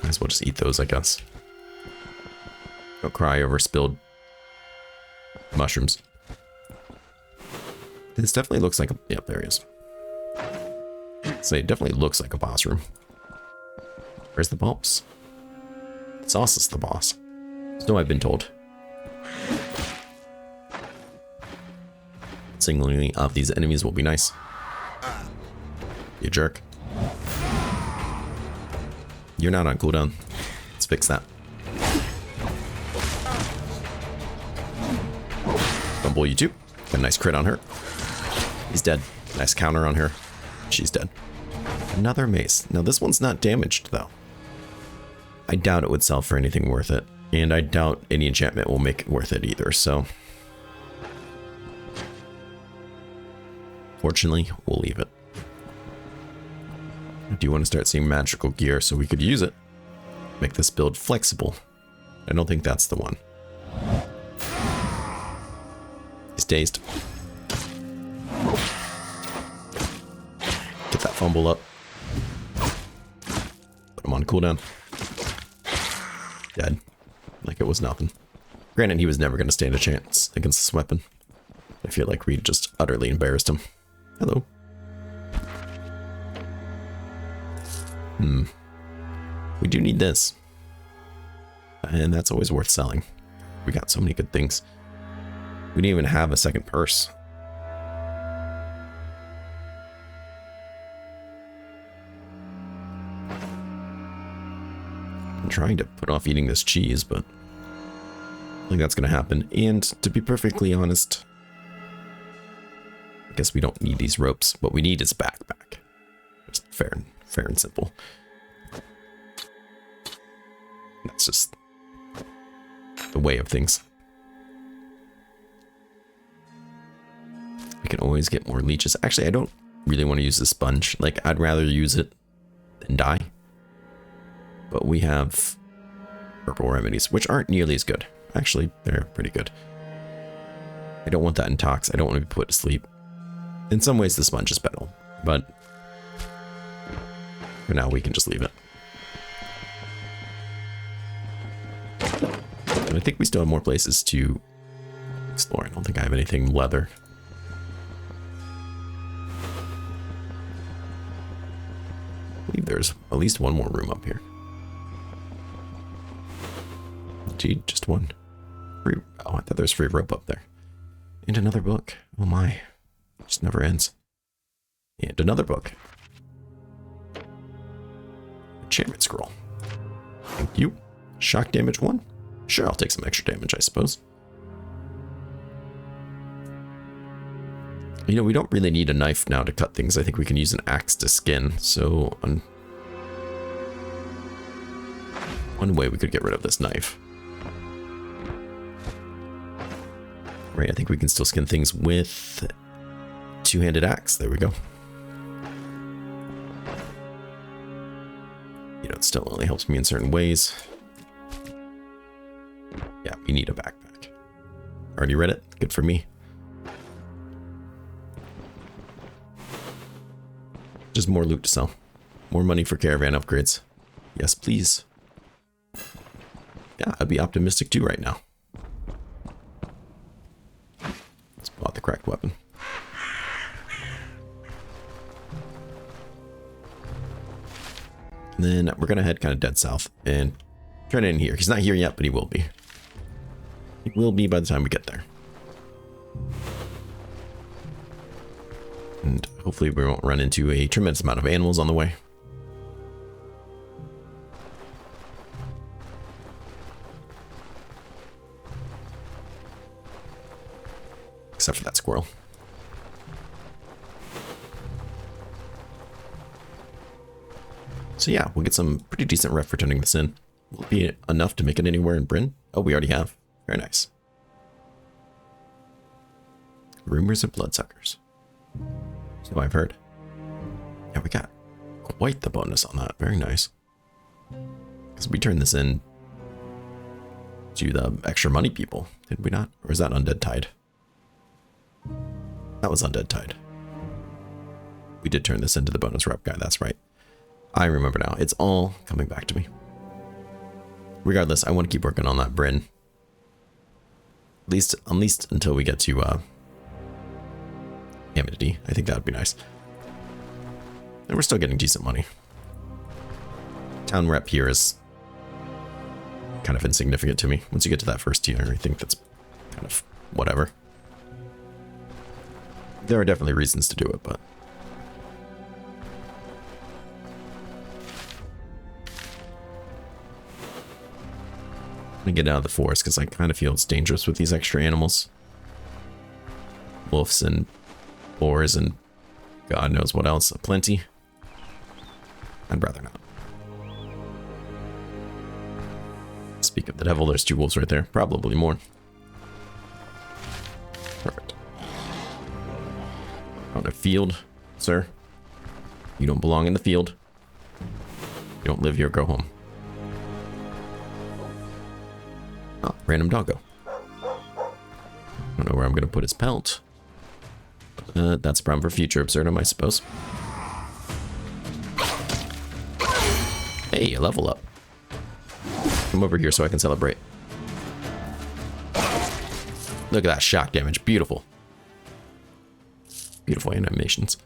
Might as well just eat those, I guess. Don't cry over spilled mushrooms. This definitely looks like a... Yep, there he is. So it definitely looks like a boss room. Where's the boss? The sauce is the boss. So I've been told. Singling off these enemies will be nice. You jerk. You're not on cooldown. Let's fix that. Bumble you too. Got a nice crit on her. He's dead. Nice counter on her. She's dead. Another mace. Now this one's not damaged though. I doubt it would sell for anything worth it. And I doubt any enchantment will make it worth it either, so. Fortunately, we'll leave it. I do want to start seeing magical gear so we could use it. Make this build flexible. I don't think that's the one. He's dazed. Get that fumble up. Put him on cooldown. Dead. Like it was nothing. Granted, he was never going to stand a chance against this weapon. I feel like we just utterly embarrassed him. Hello. We do need this. And that's always worth selling. We got so many good things. We didn't even have a second purse. I'm trying to put off eating this cheese, but I think that's going to happen. And to be perfectly honest, I guess we don't need these ropes. What we need is a backpack. Just fair and simple. That's just the way of things. We can always get more leeches. Actually, I don't really want to use the sponge. Like, I'd rather use it than die. But we have herbal remedies, which aren't nearly as good. Actually, they're pretty good. I don't want that in tox. I don't want to be put to sleep. In some ways, the sponge is better, but for now, we can just leave it. And I think we still have more places to explore. I don't think I have anything leather. I believe there's at least one more room up here. Gee, just one. Free, oh, I thought there was free rope up there. And another book. Oh my. It just never ends. And another book. Enchantment scroll. Thank you. Shock damage 1. Sure, I'll take some extra damage, I suppose. You know, we don't really need a knife now to cut things. I think we can use an axe to skin. So, one way we could get rid of this knife. Right, I think we can still skin things with two-handed axe. There we go. You know, it still only helps me in certain ways. Yeah, we need a backpack. Already read it? Good for me. Just more loot to sell. More money for caravan upgrades. Yes, please. Yeah, I'd be optimistic too right now. Let's pull out the cracked weapon. And then we're going to head kind of dead south and turn it in here. He's not here yet, but he will be. He will be by the time we get there. And hopefully we won't run into a tremendous amount of animals on the way. Except for that squirrel. So yeah, we'll get some pretty decent ref for turning this in. Will it be enough to make it anywhere in Bryn? Oh, we already have. Very nice. Rumors of bloodsuckers. So I've heard. Yeah, we got quite the bonus on that. Very nice. Because we turned this in to the extra money people, did we not? Or is that Undead Tide? That was Undead Tide. We did turn this into the bonus rep guy, that's right. I remember now. It's all coming back to me. Regardless, I want to keep working on that Bryn. At least until we get to Amity. I think that would be nice. And we're still getting decent money. Town rep here is kind of insignificant to me. Once you get to that first tier, I think that's kind of whatever. There are definitely reasons to do it, but I'm gonna get out of the forest because I kind of feel it's dangerous with these extra animals. Wolves and boars and God knows what else. Plenty. I'd rather not. Speak of the devil, there's 2 wolves right there. Probably more. Perfect. On a field, sir. You don't belong in the field. You don't live here, go home. Oh, random doggo. I don't know where I'm going to put his pelt. That's a problem for future Absurdum, I suppose. Hey, a level up. Come over here so I can celebrate. Look at that shock damage. Beautiful. Beautiful animations.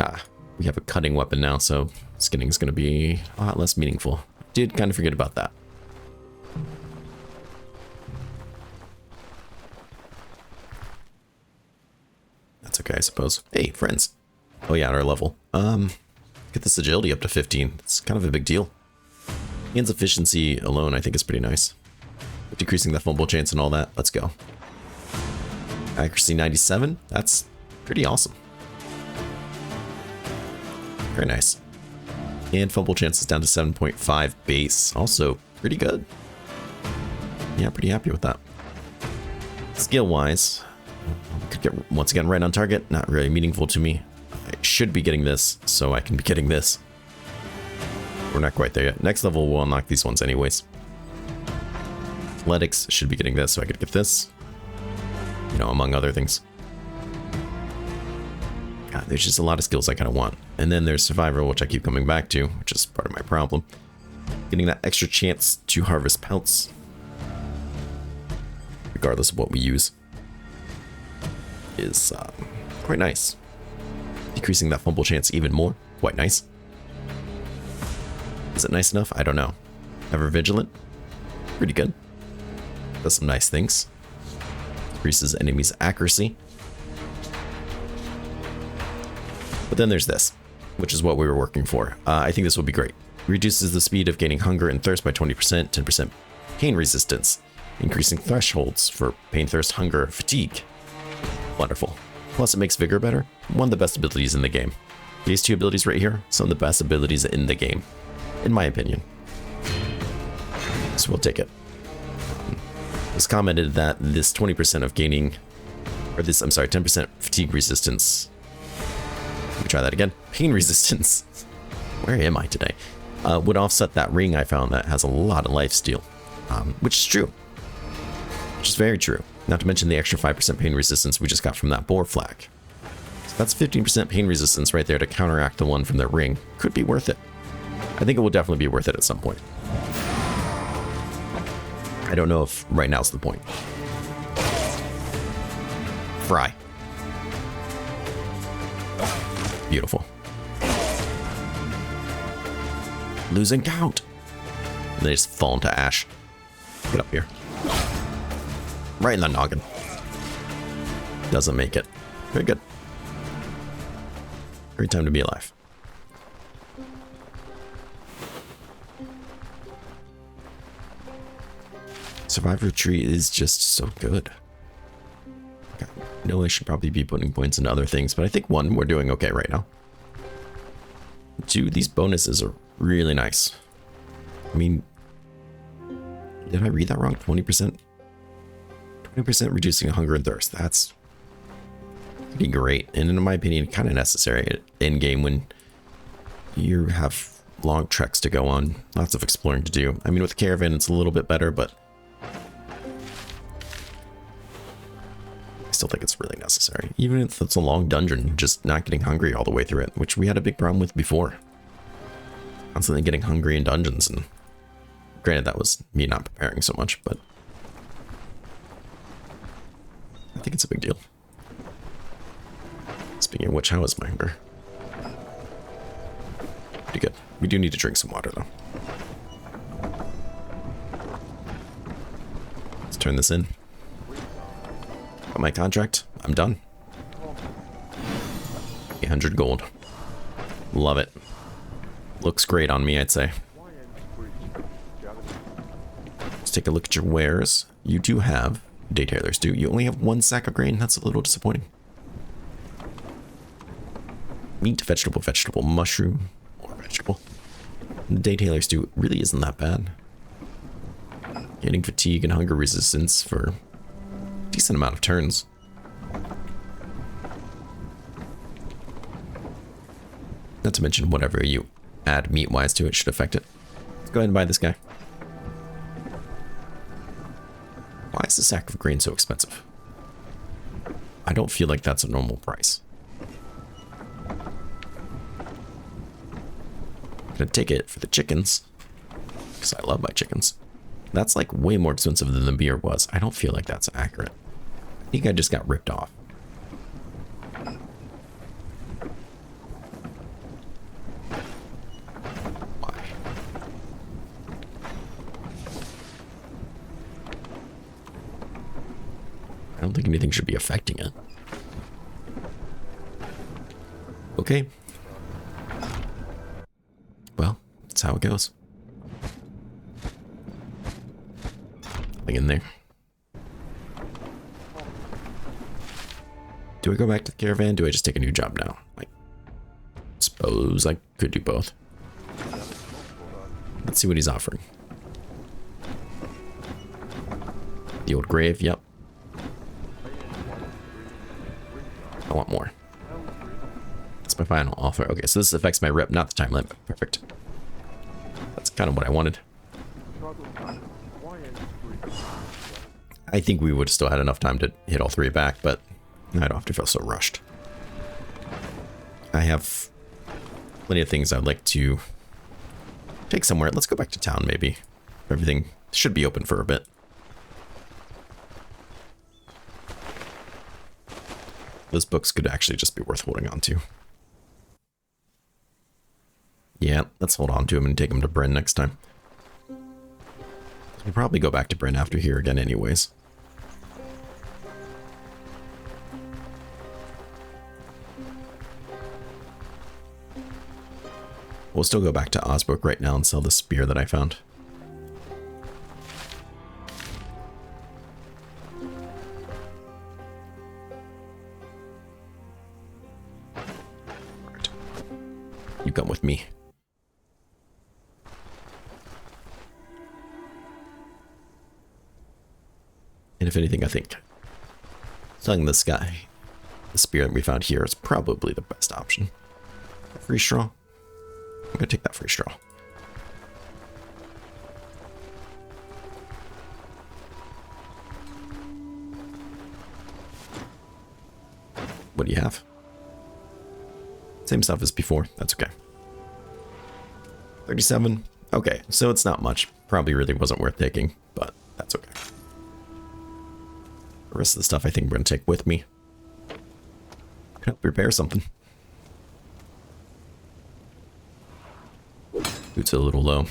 Ah, we have a cutting weapon now, so skinning is going to be a lot less meaningful. Did kind of forget about that. That's okay, I suppose. Hey, friends. Oh yeah, at our level. Get this agility up to 15. It's kind of a big deal. Hands efficiency alone, I think, is pretty nice. Decreasing the fumble chance and all that. Let's go. Accuracy 97. That's pretty awesome. Very nice. And fumble chance is down to 7.5 base. Also pretty good. Yeah, pretty happy with that. Skill-wise, could get once again right on target. Not really meaningful to me. I should be getting this, so I can be getting this. We're not quite there yet. Next level, we'll unlock these ones anyways. Athletics should be getting this, so I could get this. You know, among other things. God, there's just a lot of skills I kind of want. And then there's survival, which I keep coming back to, which is part of my problem. Getting that extra chance to harvest pelts, regardless of what we use, is quite nice. Decreasing that fumble chance even more, quite nice. Is it nice enough? I don't know. Ever vigilant? Pretty good. Does some nice things. Increases enemies' accuracy. But then there's this, which is what we were working for. I think this will be great. Reduces the speed of gaining hunger and thirst by 20%, 10% pain resistance, increasing thresholds for pain, thirst, hunger, fatigue. Wonderful. Plus it makes vigor better. One of the best abilities in the game. These two abilities right here, some of the best abilities in the game, in my opinion. So we'll take it. It was commented that this 20% of gaining, or this, I'm sorry, 10% fatigue resistance. Let me try that again. Pain resistance. Where am I today? Would offset that ring I found that has a lot of life steal, which is true. Which is very true. Not to mention the extra 5% pain resistance we just got from that boar flag. So that's 15% pain resistance right there to counteract the one from the ring. Could be worth it. I think it will definitely be worth it at some point. I don't know if right now's the point. Fry. Beautiful. Losing count. And they just fall into ash. Get up here. Right in the noggin. Doesn't make it. Very good. Great time to be alive. Survivor tree is just so good. I know I should probably be putting points into other things, but I think one, we're doing okay right now. Two, these bonuses are really nice. I mean, did I read that wrong? 20%? 20% reducing hunger and thirst. That's pretty great. And in my opinion, kind of necessary in game when you have long treks to go on. Lots of exploring to do. I mean, with the caravan, it's a little bit better, but I still think it's really necessary. Even if it's a long dungeon, just not getting hungry all the way through it, which we had a big problem with before. Constantly getting hungry in dungeons, and granted that was me not preparing so much, but I think it's a big deal. Speaking of which, how is my hunger? Pretty good. We do need to drink some water though. Let's turn this in. Got my contract. I'm done. 800 gold. Love it. Looks great on me, I'd say. Let's take a look at your wares. You do have, daytailers do, you only have 1 sack of grain. That's a little disappointing. Meat, vegetable, vegetable, mushroom, or vegetable. The daytailers do really isn't that bad. Getting fatigue and hunger resistance for a decent amount of turns. Not to mention whatever you add meat-wise to it should affect it. Let's go ahead and buy this guy. Why is the sack of grain so expensive? I don't feel like that's a normal price. I'm gonna take it for the chickens, because I love my chickens. That's like way more expensive than the beer was. I don't feel like that's accurate. I think I just got ripped off. I don't think anything should be affecting it. Okay. Well, that's how it goes. Nothing in there. Do I go back to the caravan? Do I just take a new job now? I suppose I could do both. Let's see what he's offering. The old grave, yep. I want more. That's my final offer. Okay, so this affects my rep, not the time limit. Perfect. That's kind of what I wanted. I think we would have still had enough time to hit all 3 back, but I don't have to feel so rushed. I have plenty of things I'd like to take somewhere. Let's go back to town, maybe. Everything should be open for a bit. Those books could actually just be worth holding on to. Yeah, let's hold on to them and take them to Bryn next time. We'll probably go back to Bryn after here again anyways. We'll still go back to Osbrook right now and sell the spear that I found. Right. You come with me. And if anything, I think selling this guy, the spear that we found here, is probably the best option. Free straw. I'm gonna take that free straw. What do you have? Same stuff as before. That's okay. 37. Okay, so it's not much. Probably really wasn't worth taking, but that's okay. The rest of the stuff I think I'm going to take with me. Can help repair something. Boots are a little low.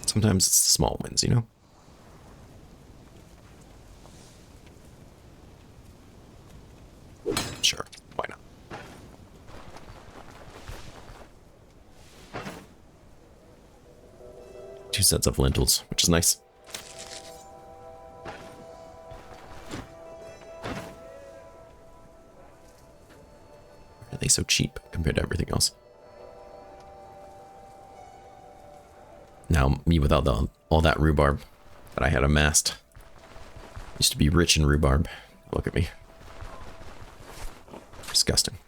Sometimes it's the small wins, you know? Sure, why not? Two sets of lentils, which is nice. Why are they so cheap compared to everything else? Now, me without all that rhubarb that I had amassed. Used to be rich in rhubarb. Look at me. Disgusting.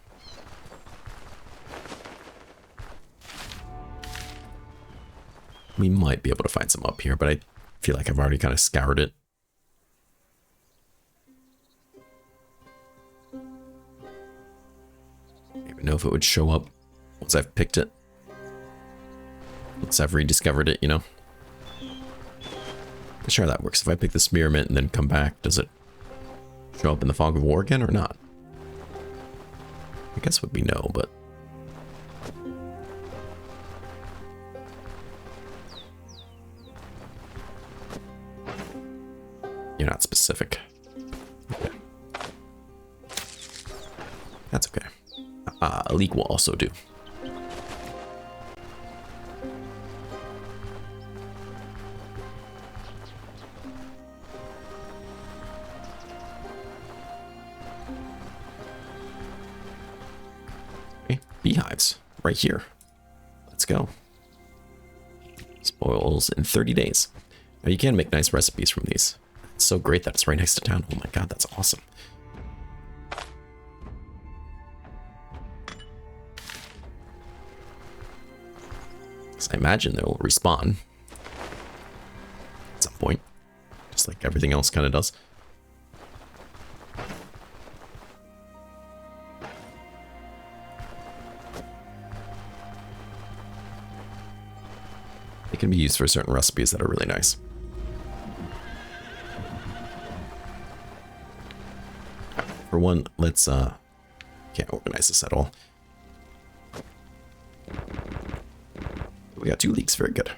We might be able to find some up here, but I feel like I've already kind of scoured it. I don't even know if it would show up once I've picked it. Once I've rediscovered it, you know? I'm sure that works. If I pick the spearmint and then come back, does it show up in the fog of war again or not? I guess would be no, but... You're not specific. Okay. That's okay. A leak will also do. Beehives right here. Let's go. Spoils in 30 days. Now you can make nice recipes from these. It's so great that it's right next to town. Oh my god, that's awesome. So I imagine they'll respawn at some point, just like everything else kind of does. Can be used for certain recipes that are really nice. For one, let's can't organize this at all. We got 2 leaks, very good.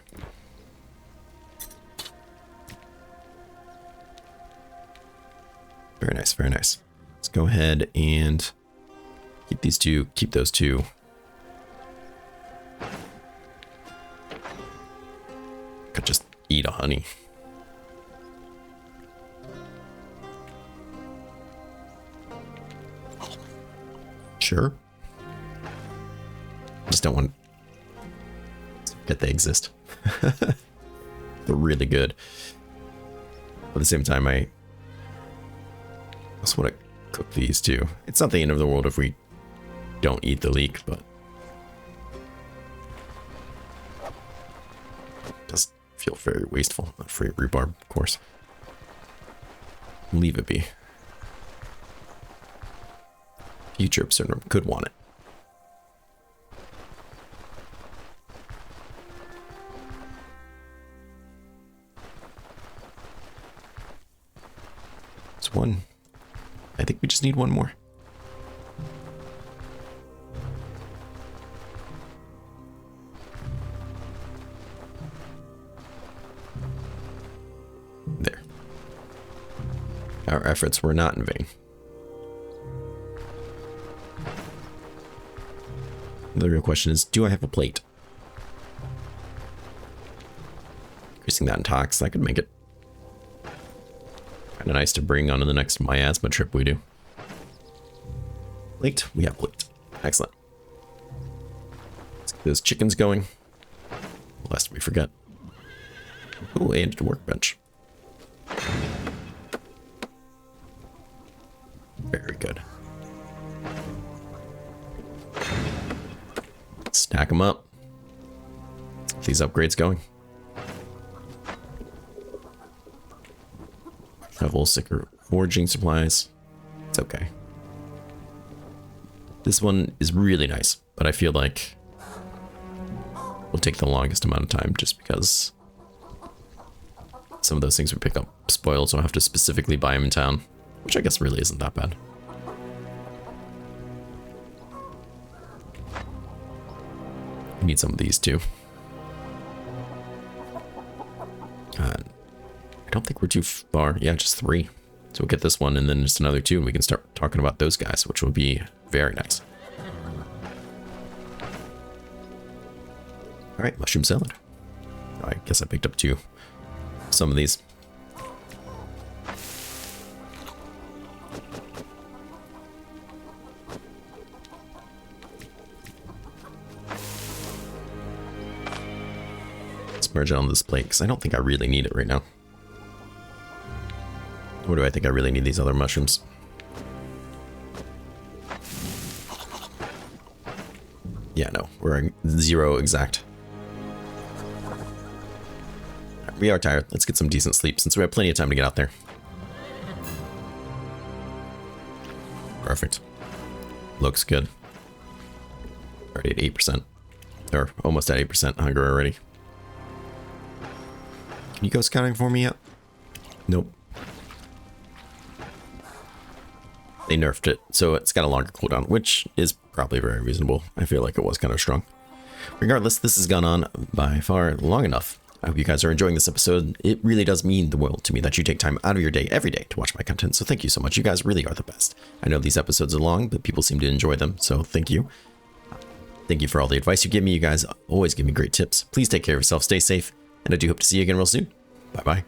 Very nice, very nice. Let's go ahead and keep these 2, keep those 2. Could just eat a honey. Sure. Just don't want to forget they exist. They're really good. But at the same time, I also want to cook these too. It's not the end of the world if we don't eat the leek, but it does feel very wasteful. Not free rhubarb, of course. Leave it be. Future Absurdum could want it. There's one. I think we just need one more. There. Our efforts were not in vain. The real question is, do I have a plate? Increasing that in tox, that could make it kind of nice to bring on to the next miasma trip we do. Plate? We have plate. Excellent. Let's get those chickens going. Lest we forget. Oh, and a workbench. Very good. Stack them up. Get these upgrades going. Level sicker forging supplies. It's okay. This one is really nice, but I feel like will take the longest amount of time just because some of those things we pick up spoiled, so I have to specifically buy them in town, which I guess really isn't that bad. I need some of these too. I don't think we're too far. Yeah, just 3. So we'll get this one and then just another 2 and we can start talking about those guys, which will be very nice. All right, mushroom salad. Oh, I guess I picked up some of these. Let's merge it on this plate because I don't think I really need it right now. Or do I think I really need these other mushrooms? Yeah, no, we're 0 exact. We are tired. Let's get some decent sleep since we have plenty of time to get out there. Perfect. Looks good. Already at 8%. Or almost at 8% hunger already. Can you go scouting for me yet? Nope. They nerfed it, so it's got a longer cooldown, which is probably very reasonable. I feel like it was kind of strong. Regardless, this has gone on by far long enough. I hope you guys are enjoying this episode. It really does mean the world to me that you take time out of your day every day to watch my content, so thank you so much. You guys really are the best. I know these episodes are long, but people seem to enjoy them, so thank you. Thank you for all the advice you give me. You guys always give me great tips. Please take care of yourself, stay safe, and I do hope to see you again real soon. Bye-bye.